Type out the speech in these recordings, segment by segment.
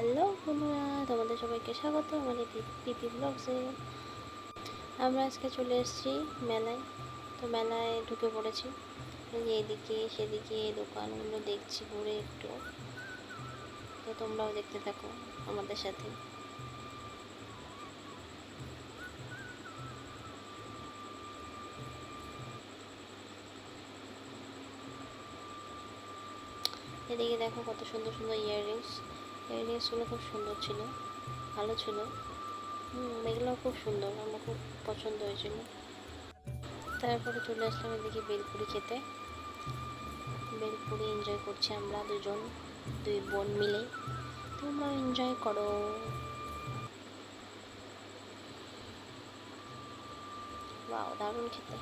Hello বন্ধুরা, তোমাদের সবাইকে স্বাগত আমাদের পিপি ব্লগসে। আমরা আজকে চলে এসেছি মেলায়। তো মেলায় ঢুকে পড়েছি, এদিকে সেদিকে দোকানগুলো দেখছি ঘুরে একটু। তো তোমরাও দেখতে থাকো আমাদের সাথে। এদিকে দেখো কত সুন্দর সুন্দর ইয়াররিংসগুলো খুব সুন্দর ছিল, ভালো ছিল। এগুলোও খুব সুন্দর, আমার খুব পছন্দ হয়েছিল। তারপরে চলে আসলাম এদিকে বেলপুরি খেতে। বেলপুরি এনজয় করছি আমরা দুই বোন মিলে। তোমরাও এনজয় করো। ওয়াও, দারুণ খেতে,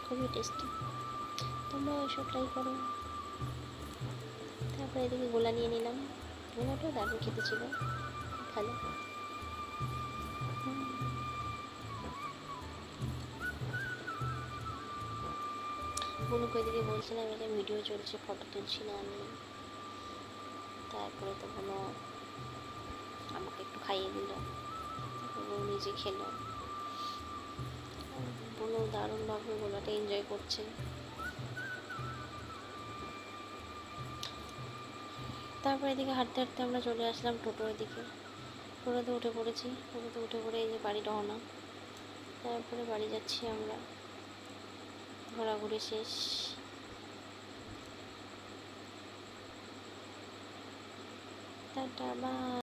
খুবই টেস্টি। তোমরাও এসব ট্রাই করো। তারপরে এদিকে গোলা নিয়ে নিলাম। গোলাটাও দারুণ খেতে ছিল, ভালো। বোনকে এদিকে বলছিলাম এটা ভিডিও চলছে, ফটো তুলছি না আমি। তারপরে তো বোনও আমাকে একটু খাইয়ে দিল, বোনও নিজে খেলো। বোনও দারুণভাবে গোলাটা এনজয় করছে। তারপরে এদিকে হাঁটতে হাঁটতে আমরা চলে আসলাম টোটোর দিকে। টোটোতে উঠে পড়েছি। টোটোতে উঠে পড়ে এই যে বাড়ি রওনা। তারপরে বাড়ি যাচ্ছি আমরা। ঘোরাঘুরি শেষ। Tata, by.